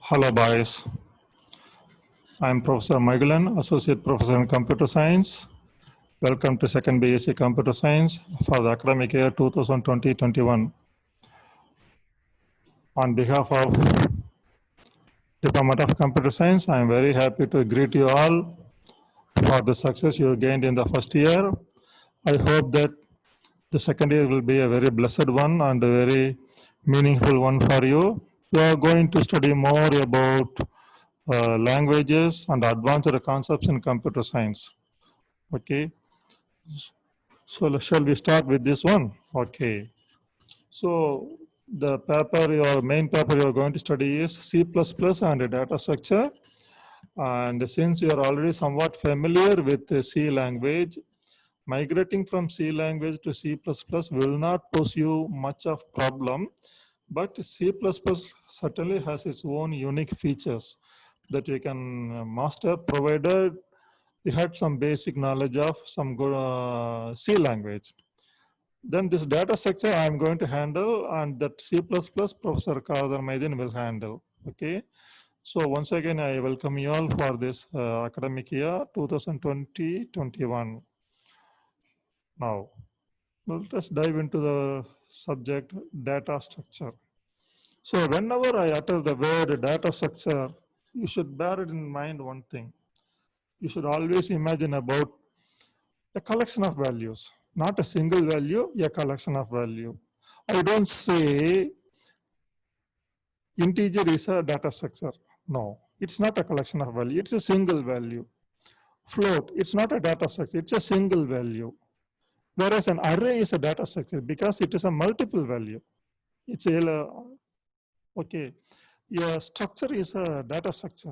Hello, boys. I'm Professor Magellan, Associate Professor in Computer Science. Welcome to second BSc Computer Science for the academic year 2020-21. On behalf of Department of Computer Science, I'm very happy to greet you all for the success you gained in the first year. I hope that the second year will be a very blessed one and a very meaningful one for you. You are going to study more about languages and advanced concepts in computer science. Okay, so shall we start with this one? Okay, so the paper, your main paper you are going to study is C++ and data structure. And since you are already somewhat familiar with the C language, migrating from C language to C++ will not pose you much of problem, but C++ certainly has its own unique features that you can master, provided you had some basic knowledge of some good C language. Then this data structure I'm going to handle, and that C++ Professor Kadar Maidin will handle. Okay. So once again, I welcome you all for this academic year 2020-21. Now, let us dive into the subject data structure. So whenever I utter the word data structure, you should bear it in mind one thing. You should always imagine about a collection of values, not a single value, a collection of value. I don't say integer is a data structure. No, it's not a collection of value. It's a single value. Float, it's not a data structure. It's a single value. Whereas an array is a data structure because it is a multiple value. It's a, okay. A structure is a data structure.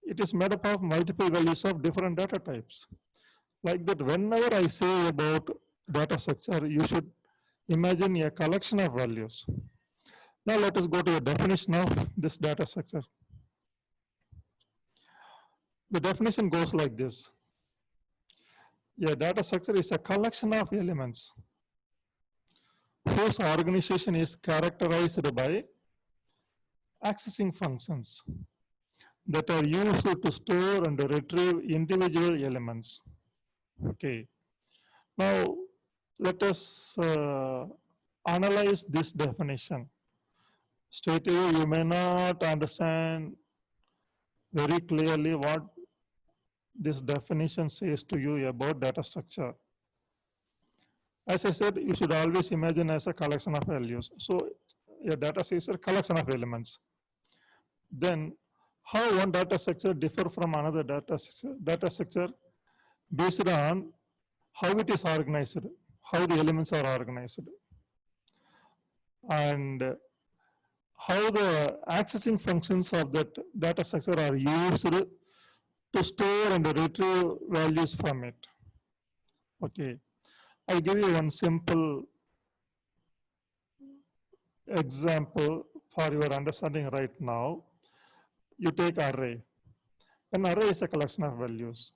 It is made up of multiple values of different data types. Like that, whenever I say about data structure, you should imagine a collection of values. Now let us go to the definition of this data structure. The definition goes like this. A data structure is a collection of elements whose organization is characterized by accessing functions that are used to store and retrieve individual elements. Okay. Now, let us analyze this definition. Straight away, you may not understand very clearly what this definition says to you about data structure. As I said, you should always imagine as a collection of values. So a data structure is a collection of elements. Then how one data structure differ from another data structure based on how it is organized, how the elements are organized, and how the accessing functions of that data structure are used to store and retrieve values from it. Okay, I'll give you one simple example for your understanding right now. You take array. An array is a collection of values.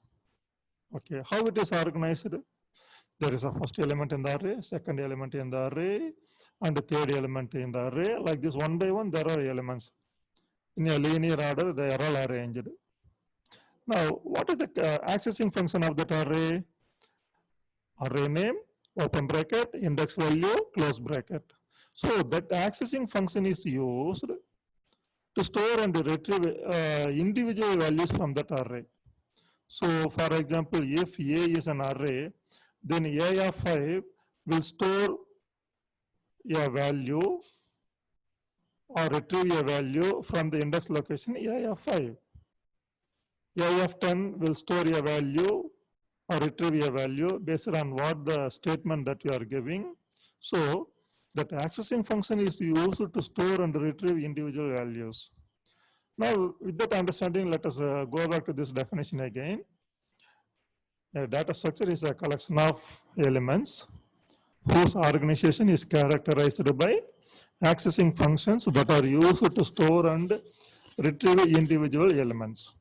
Okay, how it is organized? There is a first element in the array, second element in the array, and the third element in the array. Like this, one by one, there are elements. In a linear order, they are all arranged. Now, what is the accessing function of that array? Array name, open bracket, index value, close bracket. So that accessing function is used to store and retrieve individual values from that array. So for example, if A is an array, then A of 5 will store a value or retrieve a value from the index location A of 5. A of 10 will store a value or retrieve a value based on what the statement that you are giving. So that accessing function is used to store and retrieve individual values. Now, with that understanding, let us go back to this definition again. A data structure is a collection of elements whose organization is characterized by accessing functions that are used to store and retrieve individual elements.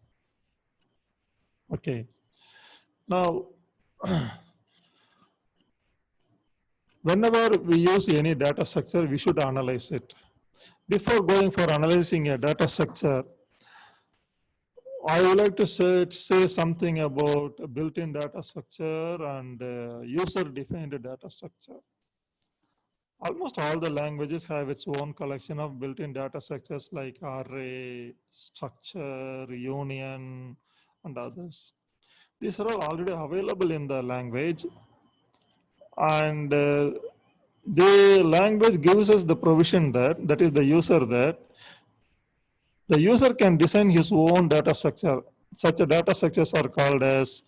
Okay. Now, whenever we use any data structure, we should analyze it. Before going for analyzing a data structure, I would like to say something about built-in data structure and user-defined data structure. Almost all the languages have its own collection of built-in data structures like array, structure, union, and others. These are all already available in the language, and the language gives us the provision that is the user, that the user can design his own data structure. Such a data structures are called as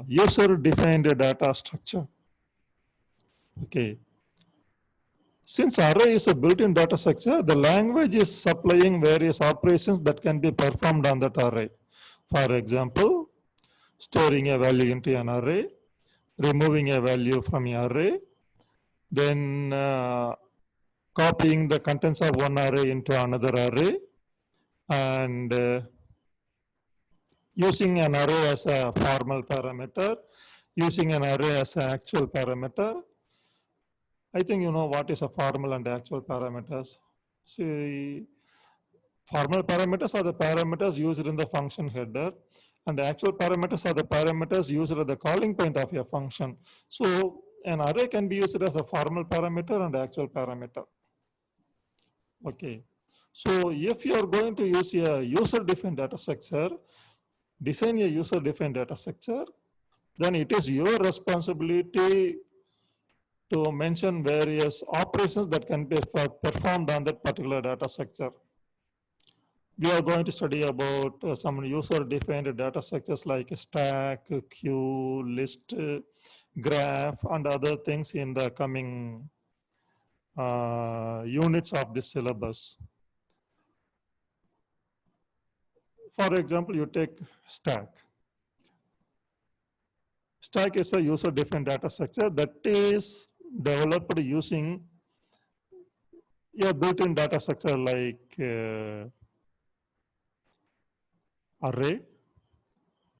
user-defined data structure. Okay. Since array is a built-in data structure, the language is supplying various operations that can be performed on that array. For example, storing a value into an array, removing a value from an array, then copying the contents of one array into another array, and using an array as a formal parameter, using an array as an actual parameter. I think you know what is a formal and actual parameters. See, formal parameters are the parameters used in the function header, and the actual parameters are the parameters used at the calling point of your function. So an array can be used as a formal parameter and actual parameter. Okay. So if you are going to use a user-defined data structure, design a user-defined data structure, then it is your responsibility to mention various operations that can be performed on that particular data structure. We are going to study about some user-defined data structures like stack, queue, list, graph, and other things in the coming units of the syllabus. For example, you take stack. Stack is a user-defined data structure that is developed using a built-in data structure like array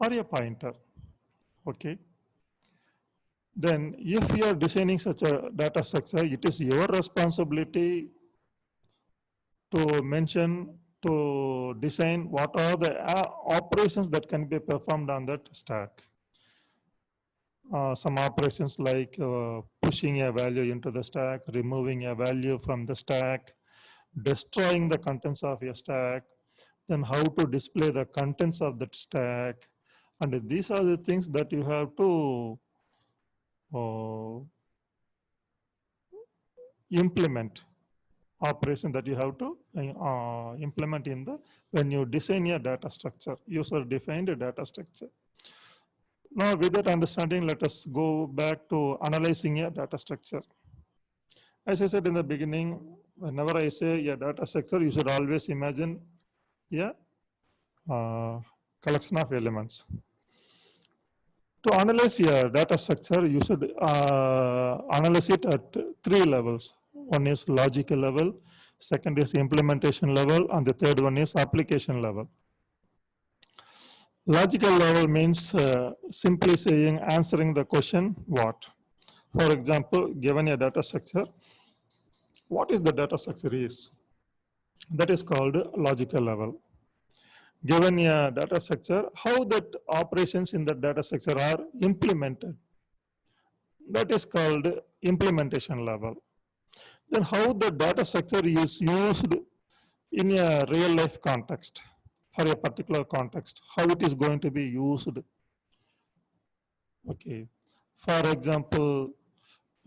or a pointer. Okay. Then if you are designing such a data structure, it is your responsibility to mention, to design what are the operations that can be performed on that stack. Some operations like pushing a value into the stack, removing a value from the stack, destroying the contents of your stack, then how to display the contents of that stack. And these are the things that you have to implement, operation that you have to implement in the when you design a data structure, user-defined data structure. Now, with that understanding, let us go back to analyzing a data structure. As I said in the beginning, whenever I say a data structure, you should always imagine a collection of elements. To analyze a data structure, you should analyze it at three levels. One is logical level, second is implementation level, and the third one is application level. Logical level means simply saying, answering the question, what? For example, given a data structure, what is the data structure is? That is called logical level. Given a data structure, how that operations in the data structure are implemented. That is called implementation level. Then how the data structure is used in a real life context, for a particular context, how it is going to be used. Okay. For example,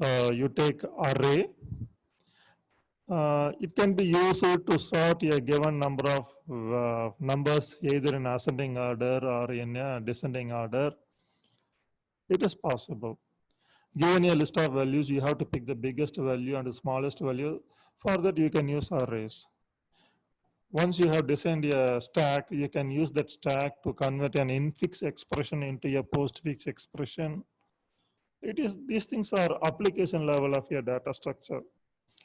you take array. It can be used to sort a given number of numbers either in ascending order or in a descending order. It is possible. Given a list of values, you have to pick the biggest value and the smallest value. For that, you can use arrays. Once you have designed a stack, you can use that stack to convert an infix expression into a postfix expression. These things are application level of your data structure.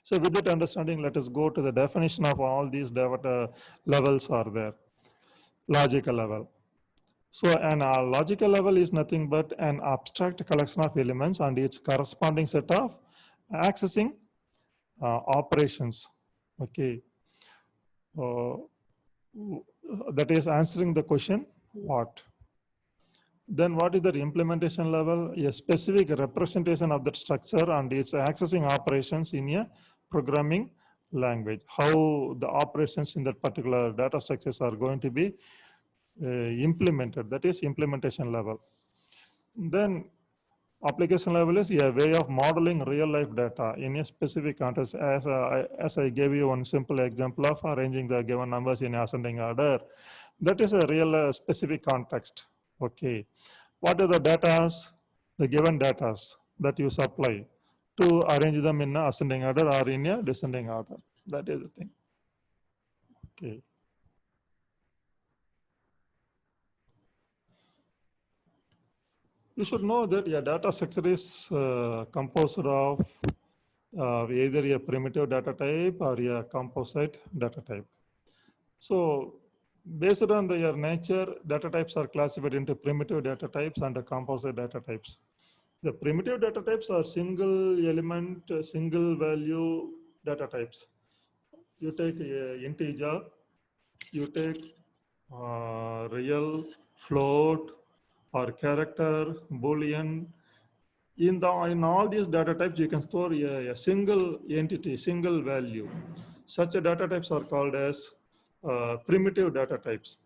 So with that understanding, let us go to the definition of all these data levels are there. Logical level. So an logical level is nothing but an abstract collection of elements and its corresponding set of accessing operations. Okay. That is answering the question, what? Then what is the implementation level? A specific representation of that structure and its accessing operations in a programming language. How the operations in that particular data structures are going to be implemented. That is implementation level. Then application level is a way of modeling real life data in a specific context. As I gave you one simple example of arranging the given numbers in ascending order, that is a real specific context. Okay. What are the datas, the given datas that you supply to arrange them in a ascending order or in a descending order? That is the thing. Okay. You should know that a data structure is composed of either a primitive data type or a composite data type. So based on their nature, data types are classified into primitive data types and the composite data types. The primitive data types are single element, single value data types. You take a integer, you take real, float, or character, boolean. In all these data types, you can store a single entity, single value. Such data types are called as primitive data types.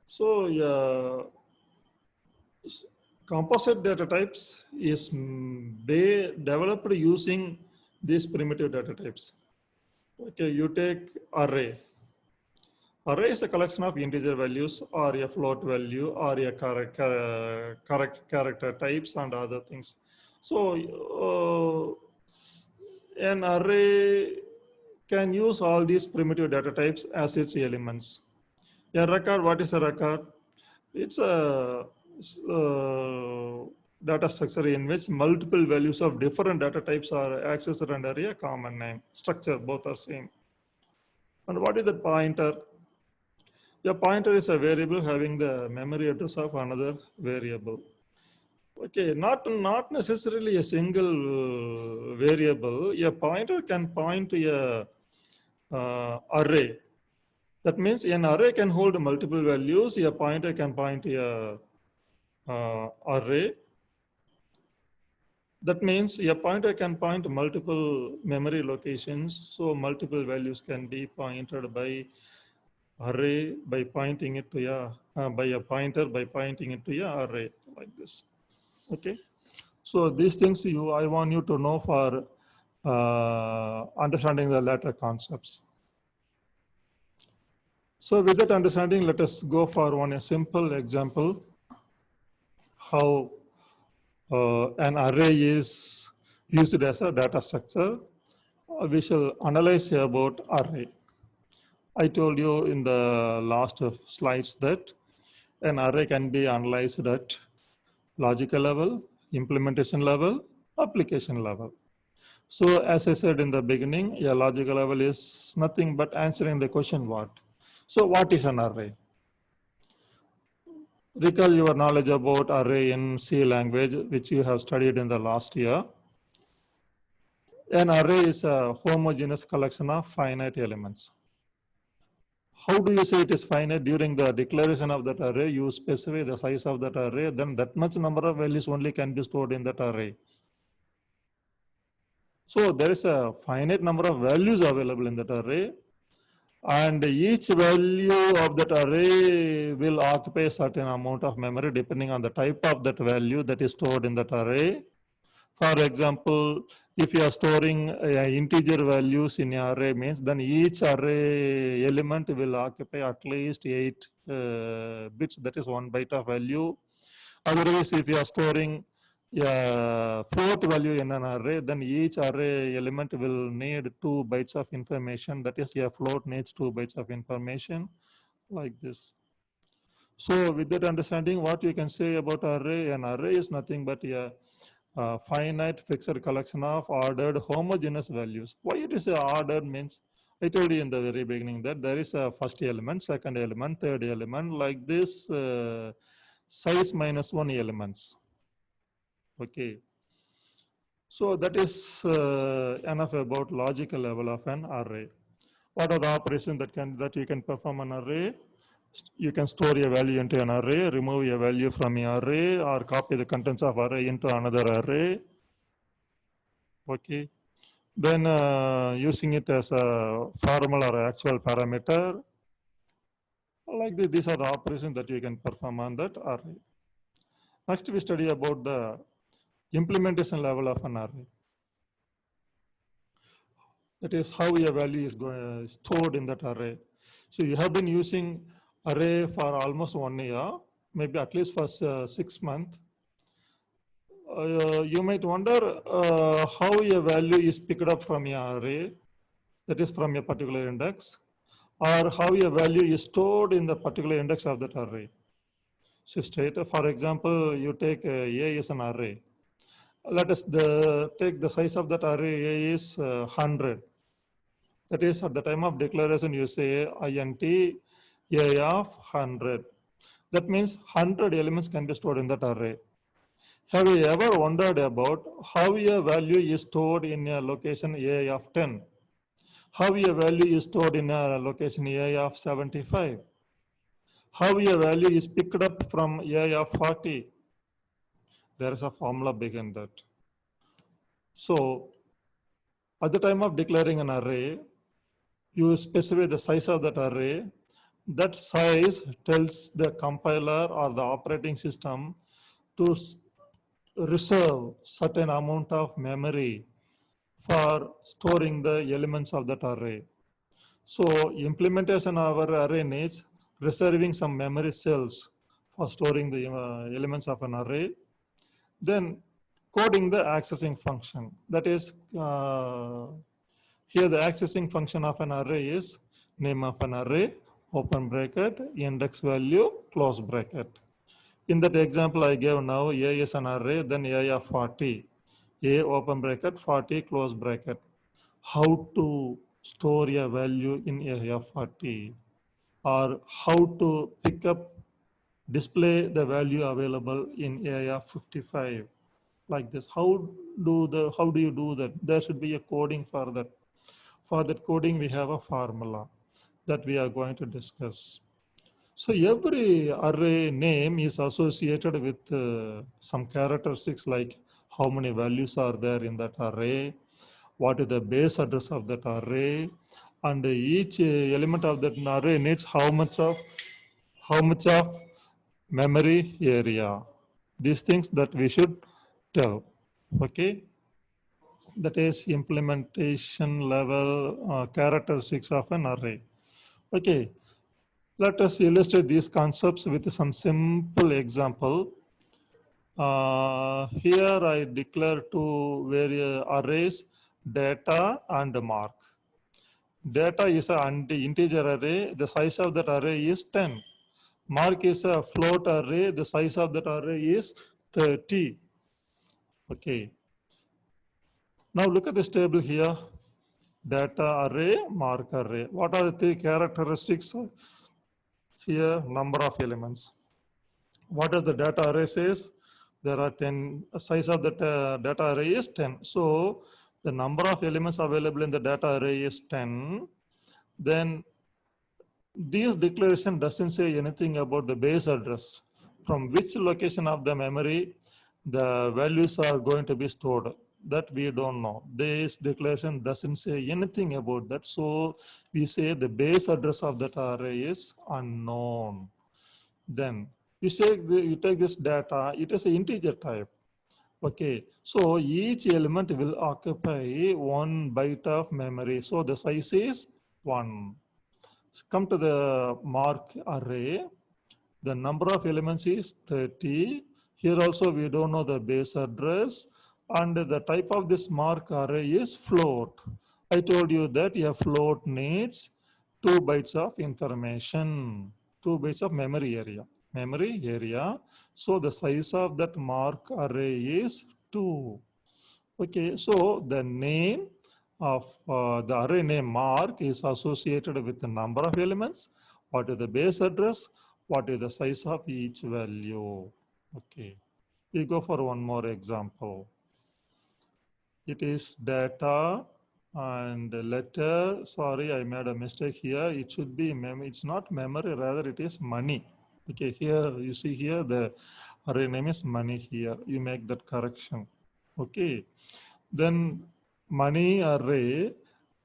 So composite data types is developed using these primitive data types. Okay, you take array. Array is a collection of integer values or a float value or a character types and other things. So an array can use all these primitive data types as its elements. A record, what is a record? It's a data structure in which multiple values of different data types are accessed under a common name. Structure, both are same. And what is the pointer? A pointer is a variable having the memory address of another variable. Okay, not necessarily a single variable. A pointer can point to a array. That means an array can hold multiple values. A pointer can point to a array. That means a pointer can point to multiple memory locations. So multiple values can be pointed by array by pointing it to by a pointer by pointing it to a array like this. Okay. So these things I want you to know for understanding the latter concepts. So with that understanding, let us go for a simple example how an array is used as a data structure. We shall analyze about array. I told you in the last slides that an array can be analyzed at logical level, implementation level, application level. So as I said in the beginning, a logical level is nothing but answering the question what. So what is an array? Recall your knowledge about array in C language, which you have studied in the last year. An array is a homogeneous collection of finite elements. How do you say it is finite? During the declaration of that array, you specify the size of that array, then that much number of values only can be stored in that array. So there is a finite number of values available in that array, and each value of that array will occupy a certain amount of memory depending on the type of that value that is stored in that array. For example, if you are storing integer values in an array means, then each array element will occupy at least 8 bits, that is 1 byte of value. Otherwise, if you are storing a float value in an array, then each array element will need 2 bytes of information. That is, a float needs 2 bytes of information like this. So with that understanding, what you can say about array, an array is nothing but a finite fixed collection of ordered homogeneous values. Why it is ordered means, I told you in the very beginning that there is a first element, second element, third element, like this size minus 1 elements. Okay. So that is enough about logical level of an array. What are the operations that you can perform an array? You can store a value into an array, remove a value from an array, or copy the contents of array into another array. Okay. Then using it as a formal or actual parameter, like this, these are the operations that you can perform on that array. Next, we study about the implementation level of an array. That is how a value is stored in that array. So you have been using array for almost 1 year, maybe at least for 6 months. You might wonder how a value is picked up from a array, that is from a particular index, or how a value is stored in the particular index of that array. So state, for example, you take A is an array. Let us take the size of that array A is 100. That is, at the time of declaration, you say int A of 100. That means 100 elements can be stored in that array. Have you ever wondered about how a value is stored in a location A of 10? How a value is stored in a location A of 75? How a value is picked up from A of 40? There is a formula behind that. So, at the time of declaring an array, you specify the size of that array. That size tells the compiler or the operating system to reserve certain amount of memory for storing the elements of that array. So implementation of our array needs reserving some memory cells for storing the elements of an array. Then coding the accessing function. That is, here the accessing function of an array is name of an array, open bracket, index value, close bracket. In that example I gave now, A is an array, then A of 40. A open bracket, 40 close bracket. How to store a value in A of 40, or how to pick up, display the value available in A of 55, like this. How do you do that? There should be a coding for that. For that coding, we have a formula that we are going to discuss. So every array name is associated with some characteristics, like how many values are there in that array, what is the base address of that array, and each element of that array needs how much of memory area. These things that we should tell. Okay, that is implementation level characteristics of an array. Okay, let us illustrate these concepts with some simple example. Here I declare two various arrays, data and mark. Data is an integer array. The size of that array is 10. Mark is a float array. The size of that array is 30. Okay. Now look at this table here. Data array, mark array. What are the three characteristics here? Number of elements. What does the data array says? There are 10, size of the data array is 10. So the number of elements available in the data array is 10. Then this declaration doesn't say anything about the base address, from which location of the memory the values are going to be stored. That we don't know. This declaration doesn't say anything about that. So we say the base address of that array is unknown. Then you take this data, it is an integer type. Okay, so each element will occupy 1 byte of memory. So the size is 1. Come to the mark array. The number of elements is 30. Here also we don't know the base address, and the type of this mark array is float. I told you that a float needs 2 bytes of information, 2 bytes of memory area. So the size of that mark array is 2. Okay, so the name of the array name mark is associated with the number of elements, what is the base address, what is the size of each value. Okay, we go for one more example. It is data and letter. Sorry, I made a mistake here. It should be it's not memory, rather it is money. Okay, here you see here the array name is money here. You make that correction. Okay. Then money array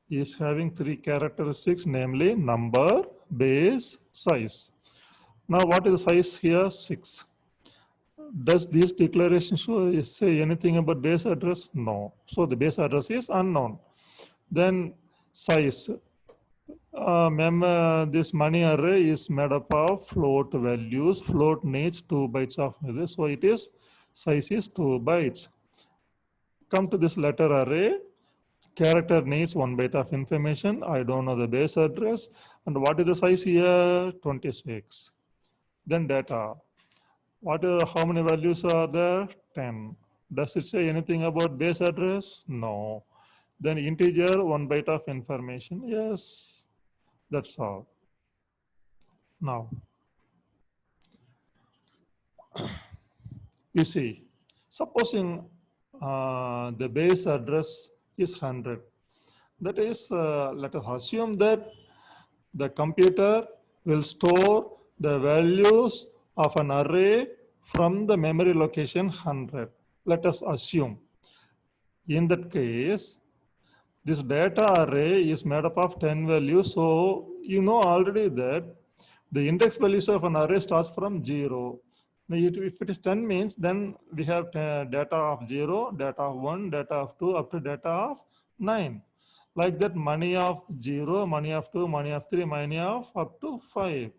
is having three characteristics, namely number, base, size. Now what is the size here? 6. Does this declaration say anything about base address? No. So the base address is unknown. Then size. This money array is made up of float values. Float needs 2 bytes of this. So it is size is 2 bytes. Come to this letter array. Character needs 1 byte of information. I don't know the base address. And what is the size here? 26. Then data. How many values are there? 10. Does it say anything about base address? No. Then integer, 1 byte of information. Yes, that's all. Now, you see, supposing the base address is 100. That is, let us assume that the computer will store the values of an array from the memory location 100. Let us assume. In that case, this data array is made up of 10 values. So you know already that the index values of an array starts from 0. Now, if it is 10 means, then we have data of 0, data of 1, data of 2, up to data of 9. Like that, money of 0, money of 2, money of 3, money of up to 5.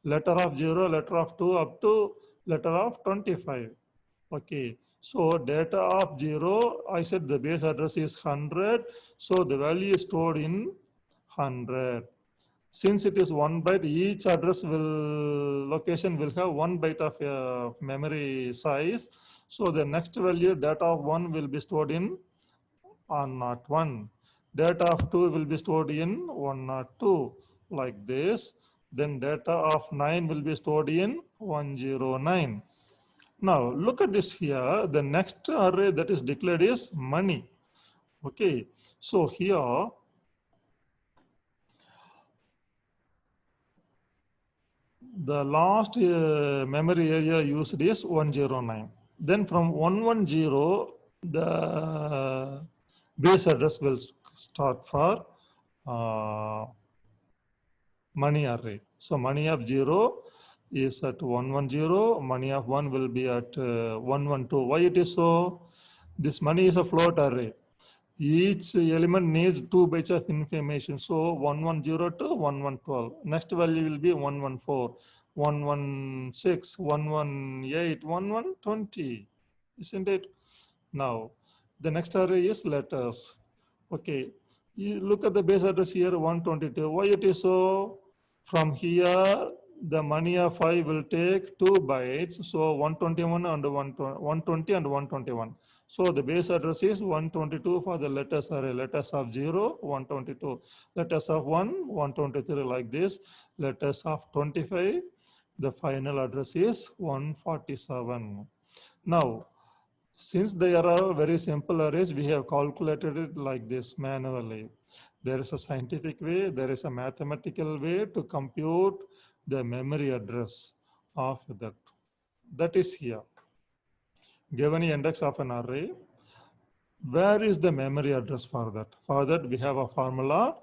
Letter of 0, letter of 2, up to letter of 25. Okay, so data of 0, I said the base address is 100. So the value is stored in 100. Since it is 1 byte, each location will have 1 byte of memory size. So the next value, data of 1 will be stored in 101. Data of 2 will be stored in 102, like this. Then data of 9 will be stored in 109. Now look at this here. The next array that is declared is money. Okay, so here the last memory area used is 109. Then from 110, the base address will start for money array. So money of 0 is at 110, money of 1 will be at 112. Why it is so? This money is a float array. Each element needs 2 bytes of information. So 110 to 1112. Next value will be 114, 116, 118, 1120. Isn't it? Now, the next array is letters. Okay, you look at the base address here, 122. Why it is so? From here, the money of 5 will take 2 bytes. So 121 and 120 and 121. So the base address is 122 for the letters array. Letters of 0, 122. Letters of 1, 123 like this. Letters of 25, the final address is 147. Now, since they are very simple arrays, we have calculated it like this manually. There is a scientific way, there is a mathematical way to compute the memory address of that. That is here. Given the index of an array, where is the memory address for that? For that, we have a formula,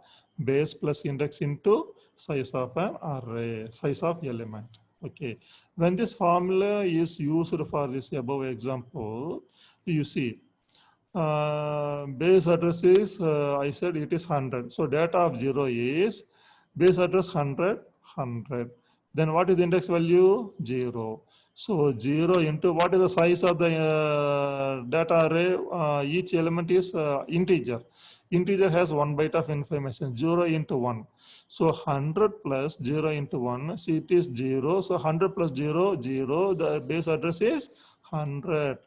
base plus index into size of an array, size of element. Okay, when this formula is used for this above example, you see, base address is, I said it is 100. So data of 0 is base address 100, 100. Then what is the index value? 0. So 0 into what is the size of the data array? Each element is integer. Integer has 1 byte of information, 0 into 1. So 100 plus 0 into 1, see it is 0. So 100 plus 0, 0. The base address is 100.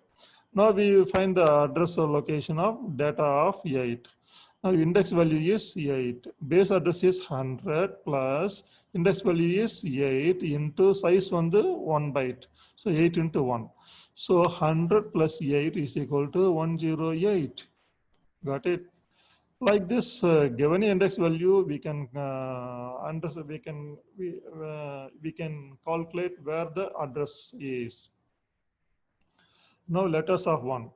Now we find the address or location of data of 8. Now index value is 8. Base address is 100 plus index value is 8 into size on the 1 byte. So 8 into 1. So 100 plus 8 is equal to 108. Got it? Like this, given index value, we can we can calculate where the address is. Now letters of one.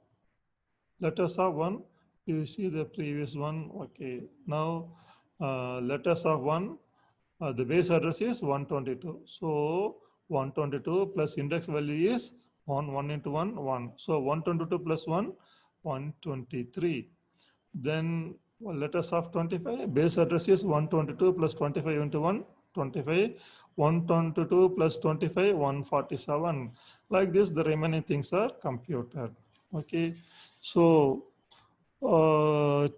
Letters of one. You see the previous one. Okay. Now letters of one. The base address is 122. So 122 plus index value is 1 into 1 1. So 122 plus 1 123. Then letters of 25, base address is 122 plus 25 into 1, 25, 122 plus 25, 147. Like this, the remaining things are computed. Okay, so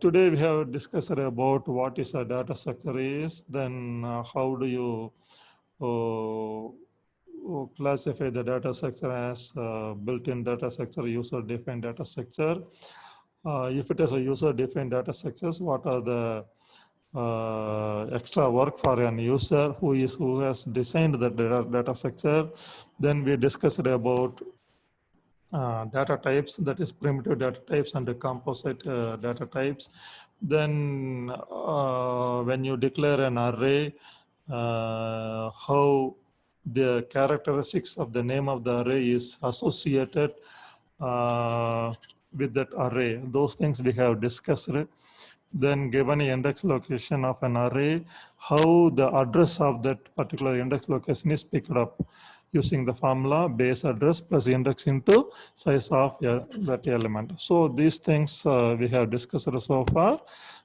today we have discussed about what is a data structure is, then how do you classify the data structure as built-in data structure, user-defined data structure. If it is a user-defined data structures, what are the extra work for an user who has designed the data structure? Then we discussed about data types, that is primitive data types and the composite data types. Then when you declare an array, how the characteristics of the name of the array is associated with that array. Those things we have discussed. Then given an index location of an array, how the address of that particular index location is picked up using the formula base address plus index into size of that element. So these things we have discussed so far.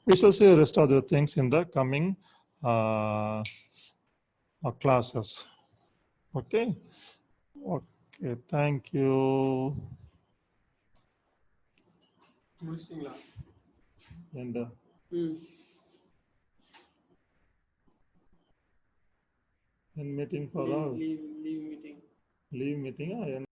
We shall see the rest of the things in the coming classes. Okay. Okay. Thank you. முடிச்சிட்டிங்களா? And in meeting for all. Leave meeting. Leave meeting.